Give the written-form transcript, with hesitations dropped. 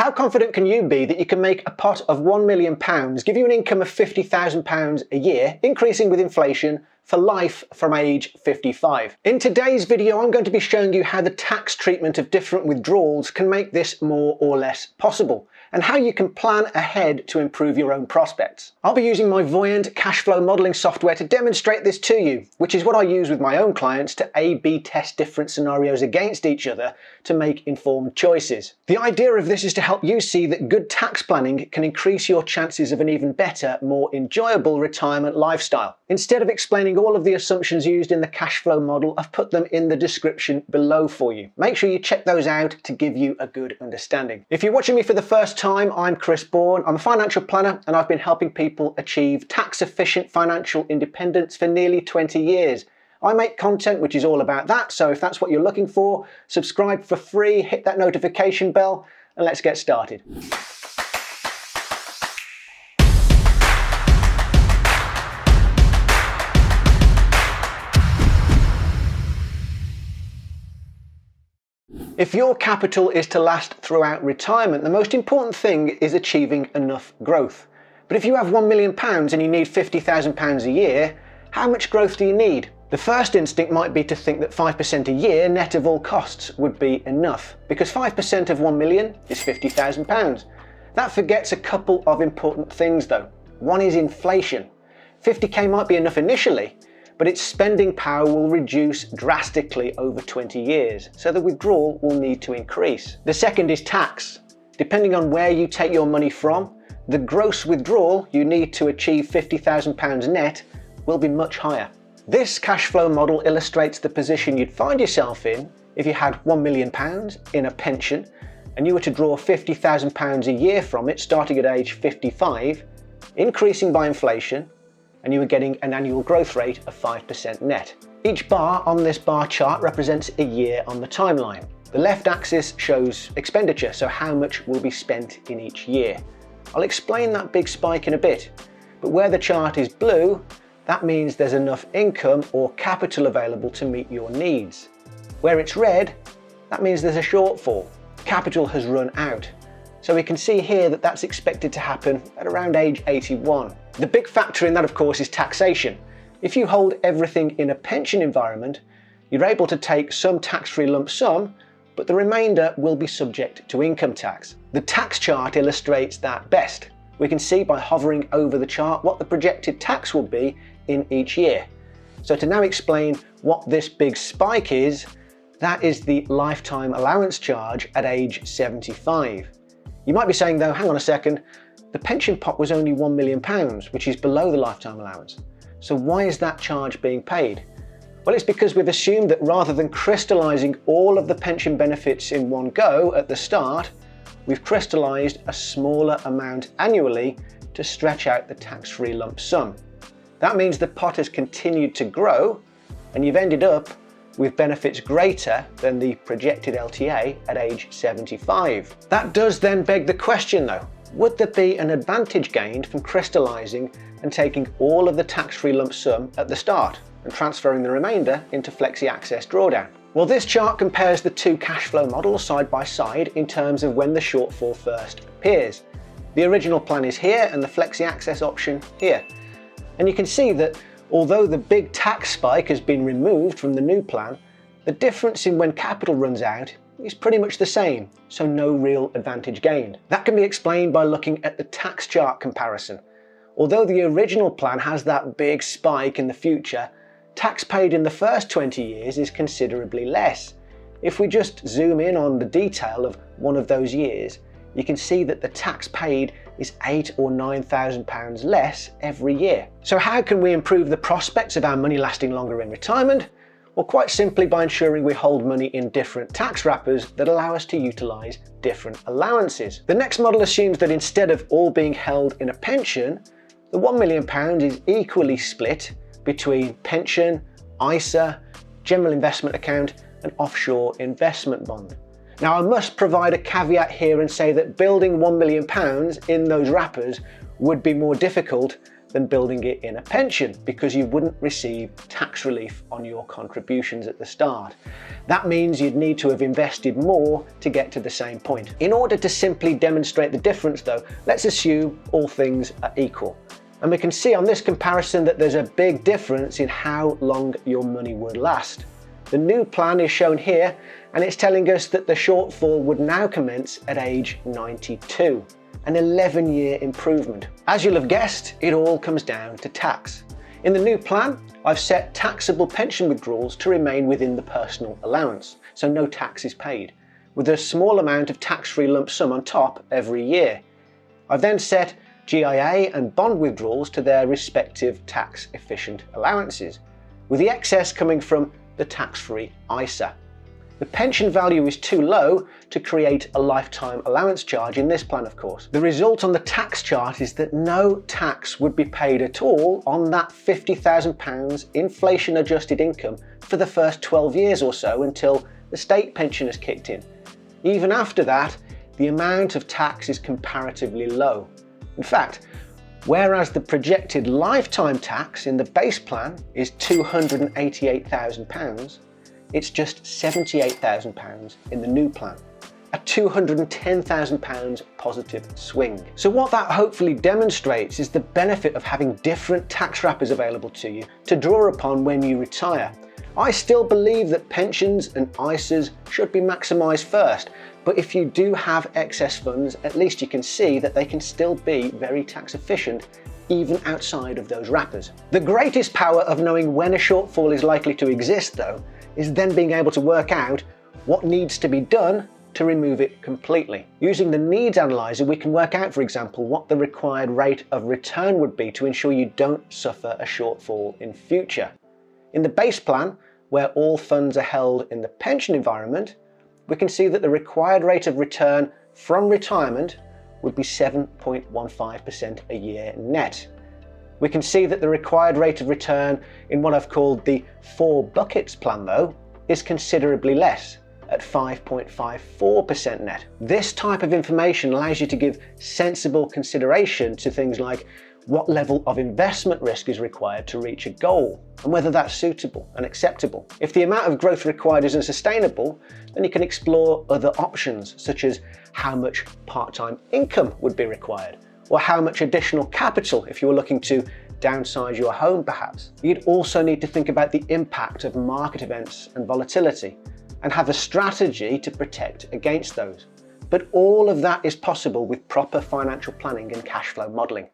How confident can you be that you can make a pot of £1 million give you an income of £50,000 a year, increasing with inflation, for life from age 55? In today's video, I'm going to be showing you how the tax treatment of different withdrawals can make this more or less possible, and how you can plan ahead to improve your own prospects. I'll be using my Voyant cash flow modelling software to demonstrate this to you, which is what I use with my own clients to A/B test different scenarios against each other to make informed choices. The idea of this is to help you see that good tax planning can increase your chances of an even better, more enjoyable retirement lifestyle. Instead of explaining all of the assumptions used in the cash flow model, I've put them in the description below for you. Make sure you check those out to give you a good understanding. If you're watching me for the first time, I'm Chris Bourne. I'm a financial planner and I've been helping people achieve tax-efficient financial independence for nearly 20 years. I make content which is all about that, so if that's what you're looking for, subscribe for free, hit that notification bell, and let's get started. If your capital is to last throughout retirement, the most important thing is achieving enough growth. But if you have £1 million and you need £50,000 a year, how much growth do you need? The first instinct might be to think that 5% a year net of all costs would be enough, because 5% of 1 million is £50,000. That forgets a couple of important things though. One is inflation. 50k might be enough initially, but its spending power will reduce drastically over 20 years, so the withdrawal will need to increase. The second is tax. Depending on where you take your money from, the gross withdrawal you need to achieve £50,000 net will be much higher. This cash flow model illustrates the position you'd find yourself in if you had £1 million in a pension and you were to draw £50,000 a year from it starting at age 55, increasing by inflation, and you were getting an annual growth rate of 5% net. Each bar on this bar chart represents a year on the timeline. The left axis shows expenditure, so how much will be spent in each year. I'll explain that big spike in a bit, but where the chart is blue, that means there's enough income or capital available to meet your needs. Where it's red, that means there's a shortfall. Capital has run out. So we can see here that that's expected to happen at around age 81. The big factor in that, of course, is taxation. If you hold everything in a pension environment, you're able to take some tax-free lump sum, but the remainder will be subject to income tax. The tax chart illustrates that best. We can see by hovering over the chart what the projected tax will be in each year. So to now explain what this big spike is, that is the lifetime allowance charge at age 75. You might be saying though, hang on a second, the pension pot was only £1 million, which is below the lifetime allowance. So why is that charge being paid? Well, it's because we've assumed that rather than crystallising all of the pension benefits in one go at the start, we've crystallised a smaller amount annually to stretch out the tax-free lump sum. That means the pot has continued to grow and you've ended up with benefits greater than the projected LTA at age 75. That does then beg the question though, would there be an advantage gained from crystallising and taking all of the tax-free lump sum at the start and transferring the remainder into Flexi-Access Drawdown? Well, this chart compares the two cash flow models side by side in terms of when the shortfall first appears. The original plan is here and the Flexi-Access option here. And you can see that although the big tax spike has been removed from the new plan, the difference in when capital runs out is pretty much the same, so no real advantage gained. That can be explained by looking at the tax chart comparison. Although the original plan has that big spike in the future, tax paid in the first 20 years is considerably less. If we just zoom in on the detail of one of those years, you can see that the tax paid is £8,000 or £9,000 less every year. So how can we improve the prospects of our money lasting longer in retirement? Well, quite simply by ensuring we hold money in different tax wrappers that allow us to utilise different allowances. The next model assumes that instead of all being held in a pension, the £1 million is equally split between pension, ISA, general investment account and offshore investment bond. Now I must provide a caveat here and say that building £1 million in those wrappers would be more difficult than building it in a pension, because you wouldn't receive tax relief on your contributions at the start. That means you'd need to have invested more to get to the same point. In order to simply demonstrate the difference though, let's assume all things are equal. And we can see on this comparison that there's a big difference in how long your money would last. The new plan is shown here, and it's telling us that the shortfall would now commence at age 92, an 11-year improvement. As you'll have guessed, it all comes down to tax. In the new plan, I've set taxable pension withdrawals to remain within the personal allowance, so no tax is paid, with a small amount of tax-free lump sum on top every year. I've then set GIA and bond withdrawals to their respective tax-efficient allowances, with the excess coming from the tax-free ISA. The pension value is too low to create a lifetime allowance charge in this plan, of course. The result on the tax chart is that no tax would be paid at all on that £50,000 inflation-adjusted income for the first 12 years or so until the state pension has kicked in. Even after that, the amount of tax is comparatively low. In fact, whereas the projected lifetime tax in the base plan is £288,000, it's just £78,000 in the new plan, a £210,000 positive swing. So what that hopefully demonstrates is the benefit of having different tax wrappers available to you to draw upon when you retire. I still believe that pensions and ISAs should be maximised first, but if you do have excess funds, at least you can see that they can still be very tax efficient even outside of those wrappers. The greatest power of knowing when a shortfall is likely to exist though, is then being able to work out what needs to be done to remove it completely. Using the needs analyzer, we can work out, for example, what the required rate of return would be to ensure you don't suffer a shortfall in future. In the base plan, where all funds are held in the pension environment, we can see that the required rate of return from retirement would be 7.15% a year net. We can see that the required rate of return in what I've called the 4 buckets plan though is considerably less, at 5.54% net. This type of information allows you to give sensible consideration to things like what level of investment risk is required to reach a goal, and whether that's suitable and acceptable. If the amount of growth required isn't sustainable, then you can explore other options, such as how much part-time income would be required, or how much additional capital if you were looking to downsize your home perhaps. You'd also need to think about the impact of market events and volatility, and have a strategy to protect against those. But all of that is possible with proper financial planning and cash flow modelling.